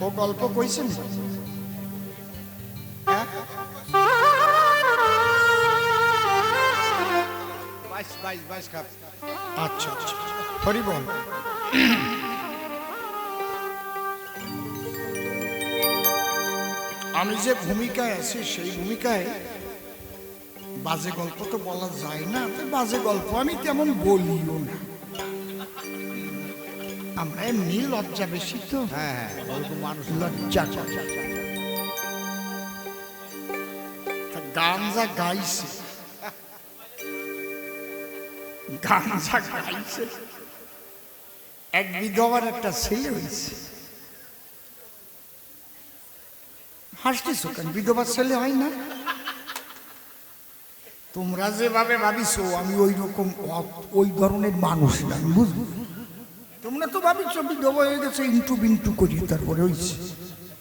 ও গল্প কইছেন? আচ্ছা আচ্ছা, হরি বল। আমি যে ভূমিকায় আছি সেই ভূমিকায় বাজে গল্প তো বলা যায় না, বাজে গল্প আমি তেমন বলিও না। আমরা এমনি লজ্জা বেশি তো। হ্যাঁ, মানুষ লজ্জা। গান যা গাইছে, গান যা গাইছে, এক বিধবার একটা ছেলে হয়েছে। হাসতেছ কেন? বিধবার ছেলে হয় না? তোমরা যেভাবে ভাবিছো আমি ওই রকম ওই ধরনের মানুষ না, বুঝবো? তোমরা তো ভাবিছ বিধবা হয়ে গেছে, ইন্টু বিন্টু করি তারপরে হয়েছে।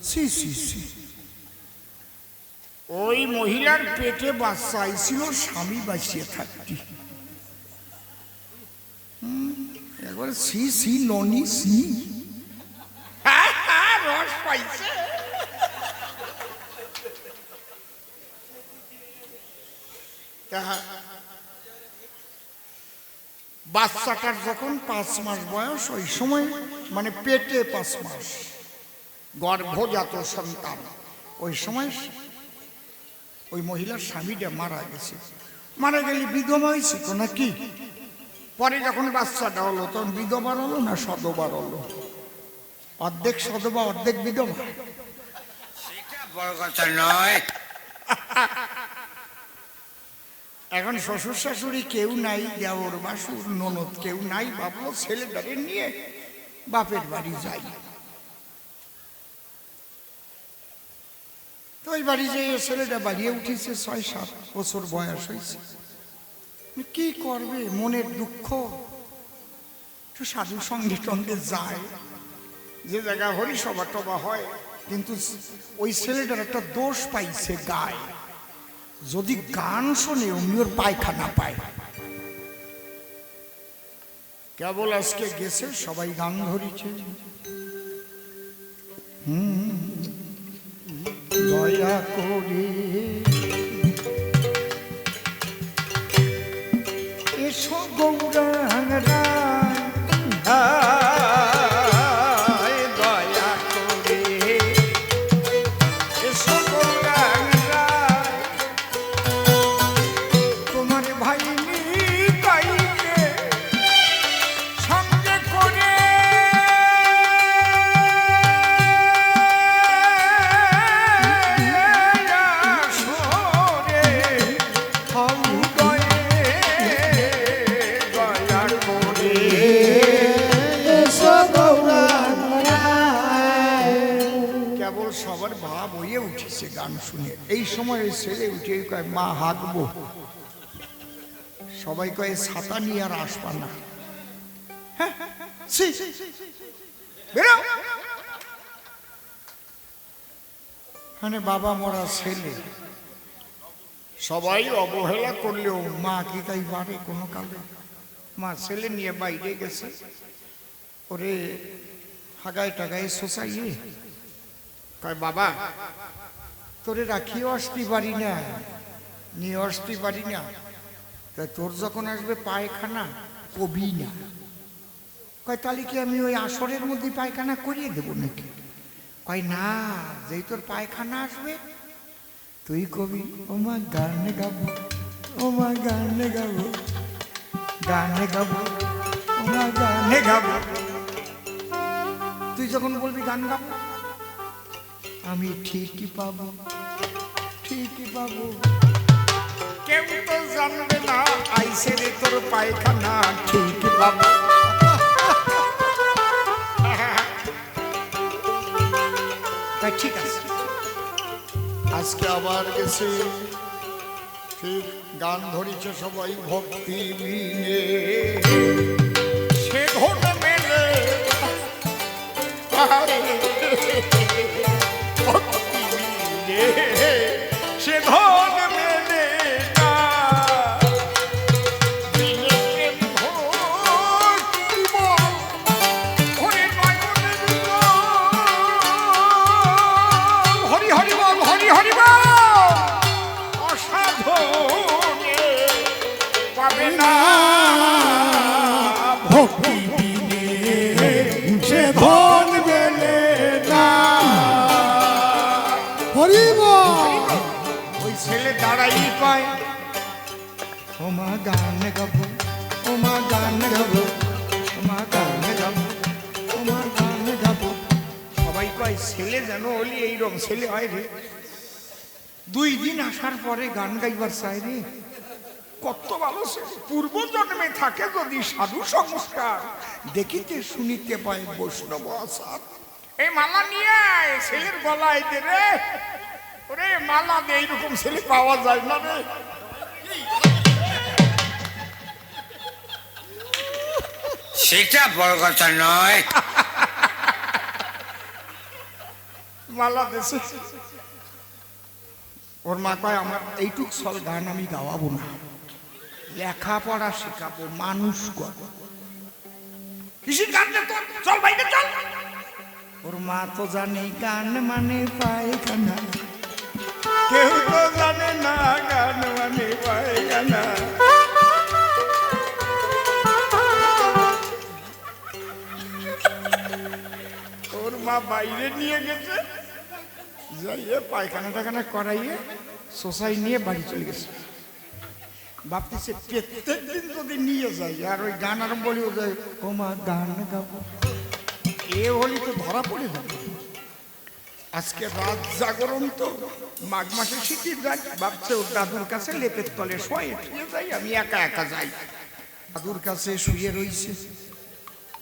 সি সি সি, ওই মহিলার পেটে বাচ্চা আইছিল, স্বামী বাঁচিয়ে থাকতি। একবার সি সি ননি সি, রস পাইছে। বাচ্চাটার যখন 5 মাস বয়স, ওই সময় মানে পেটে 5 মাস গর্ভজাত সন্তান, ওই সময় ওই মহিলার স্বামীটা মারা গেছে। মারা গেলে বিধবা হয়েছে তো নাকি? পরে যখন বাচ্চাটা হলো তখন বিধবার হলো না সদবার হলো? অর্ধেক সদবা অর্ধেক বিধবা। সেটা বড় কথা নয়। এখন শ্বশুর শাশুড়ি কেউ নাই, দেওর বাসুর ননদ কেউ নাই, ভাবলো ছেলেটাকে নিয়ে বাপের বাড়ি যাই। তো ওই বাড়ি যে ছেলেটা বাড়িয়ে উঠেছে, 6-7 বছর বয়স হয়েছে। কি করবে, মনের দুঃখ, একটু সাধু সঙ্গে সঙ্গে যায়, যে জায়গা হরি সভা টবা হয়। কিন্তু ওই ছেলেটার একটা দোষ পাইছে গায়ে, যদি গান শোনে অমনি ওর পায়খানা পায়। কেবল আজকে গেছে, সবাই গান ধরিছে, দয়া করে এসো গৌরাঙ্গ রায়, দয়া করে এসো গৌরাঙ্গ রায়, তোমার ভাই নিতাইকে সঙ্গে করে সবার ভাব হয়ে উঠেছে গান শুনে। এই সময় ছেলে উঠে কয়, মা হাঁকবো। সবাই কয় ছাতা নিয়ে আর আসবা না। মানে বাবা মরা ছেলে, সবাই অবহেলা করলেও মা কি তাই পারে কোনো কালে? মা ছেলে নিয়ে বাইরে গেছে, ওরে হাগায় টাগায় শোষাইয়ে কয়, বাবা তোরে রাখিও আসতে পারি না, নিয়ে আসতে পারি না, তাই তোর যখন আসবে পায়খানা কবি না। কয় তাহলে কি আমি ওই আসরের মধ্যে পায়খানা করিয়ে দেবো নাকি? কয় না, যেই তোর পায়খানা আসবে তুই কবি, ও মা গান গাবো, ও মা গান গাবো, গান গাবো, ও মা গান গাবো। তুই যখন বলবি গান গাবো, আমি ঠিকই পাবো, ঠিকই পাবো। কেউ তো জানবে না আইসে রে তোর পায়খানা, ঠিকই পাবো। ঠিক আছে, আজকে আবার গেছে, ঠিক গান ধরিছে সবাই ভক্তি বিনে, সে ঘট মেলে ভক্তি বিনে, সে ধন মেলে না, বিনে প্রেম ভক্তি বল, ওরে নয়নের জল। ছড়াই কয় ও মা গান গাবো, ও মা গান গাবো, ও মা গান গাবো, ও মা গান গাবো। সবাই কয় ছেলে যেন হলি এইরকম ছেলে হয় রে। 2 দিন আসার পরে গান গাইবার চাই রে। কত ভালো ছেলে, পূর্ব জন্মে থাকে যদি সাধু সংস্কার, দেখিতে শুনিতে পায় বৈষ্ণব আচার। এই মালা নিয়ে আয়, ছেলের গলায় দে রে। ওরে মালা দে, এইরকম ছেলে পাওয়া যায় না রে। সেটা বড় কথা নয়। মালা দেশে ওর মা কয় আমার এইটুক সল গান আমি গাওয়াবো না, লেখাপড়া শেখাবো, মানুষ করবো। কিসের গান রে তোর? চল বাইরে চল। ওর মা তো জানে গান মানে পায়খানা, কেউ তো জানে না গান মানে পায়খানা। ওর মা বাইরে নিয়ে গেছে, যাইয়ে পায়খানা টাখানা করাইয়ে সোসাই নিয়ে বাড়ি চলে গেছে। ভাবতেছে প্রত্যেক দিন যদি নিয়ে যাই আর ওই গান আরম্ভ বলিও যায় ও মা গান গাবো, এ হলি তো ধরা পড়ে যাবে। আজকে রাত জাগরণ তো, মাঘ মাসে শীতের রাত, ভাবছে ওর দাদুর কাছে লেপের তলে শোয়ে শুয়ে যাই, আমি একা একা যাই। দাদুর কাছে শুয়ে রইছে,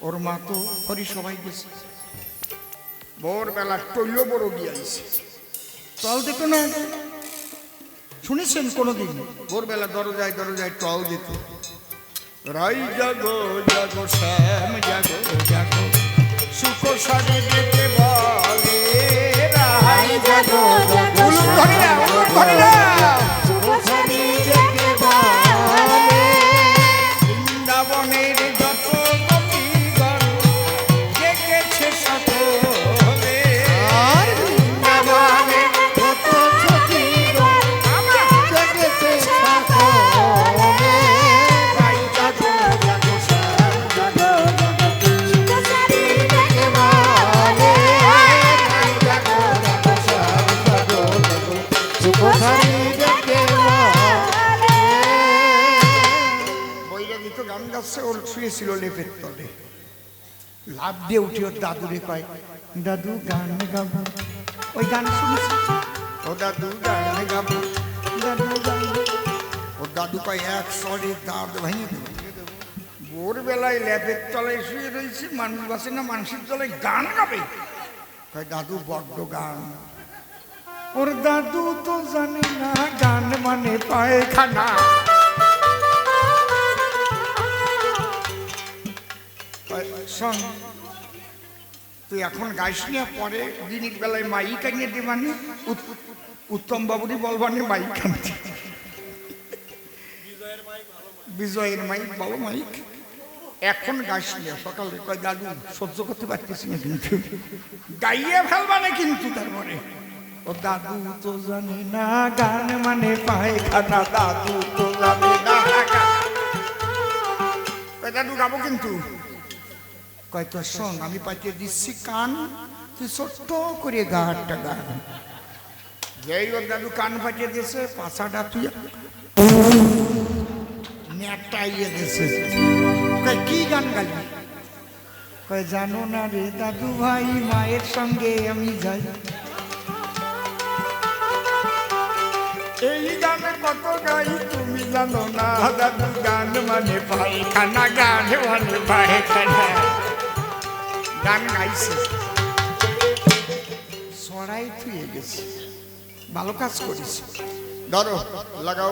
ওর মা তো হরি সবাই গেছে। ভোরবেলা টইল বড় গিয়েছে, টল দিত না। শুনেছেন কোনোদিন? ভোরবেলা দরজায় দরজায় টল দিত। রাই জাগো জাগো শ্যাম জাগো জাগো, সুখ সাজে যেতে বলে। রাই জাগো জাগো বৃন্দাবনের যত গোপীগণ জেগেছে সকলে। বৃন্দাবনের যত সখীগণ জেগেছে সকলে। রাই জাগো জাগো শ্যাম জাগো জাগো, সুখ সাজে যেতে বলে। রাই জাগো জাগো শ্যাম জাগো জাগো, সুখ সাজে যেতে বলে। বৈরাগী তো গান গাচ্ছে, ওর শুয়েছিল লেপের তলে। লাভ দিয়ে উঠে ওর দাদুরে কয় দাদু গান গাবো। ওই গান শুনেছি, ও দাদু গান গাবো, দাদু গান। ওর দাদু কয় এক সরে দাঁত ভেঙে দেবো। ভোরবেলায় লেপের তলায় শুয়ে রয়েছে, মানুষ বাসে না, মানুষের তলায় গান গাবে। কয় দাদু বড্ড গান। ওর দাদু তো জানে না গান মানে পায়খানা। শোন, তুই এখন গাইস না, পরে দিনের বেলায় মাইক আনিয়ে দেবানি, উত্তম বাবুরই বলবানি মাইক আনতে। বিজয়ের মাইক ভালো মাইক, এখন গাইস না, সকালে কয় দাদু সহ্য করতে পারতেছি না, কিন্তু গাইয়ে ফেলবানে কিন্তু। তারপরে ও দাদু তো জানে না গান মানে পায়খানা, দাদু তো জানে না। দাদু গাবো কিন্তু। কয় তো শোন, আমি পাঠিয়ে দিচ্ছি কান, তুই ছোট্ট করে গানটা গান। যেই ওর দাদু কান পাঠিয়ে দিয়েছে, পাছাটা তুই নেটাইয়ে দিয়েছে। কয় কি গান গালি? কয় জানো না রে দাদু ভাই, মায়ের সঙ্গে আমি যাই। এই গানে কত গাই তুমি জানো না, দাদু গান মানে পায়খানা, গান মানে পায়খানা। গান গাইছে, সরাই থুয়ে গেছে, ভালো কাজ করেছে। ধরো লাগাও।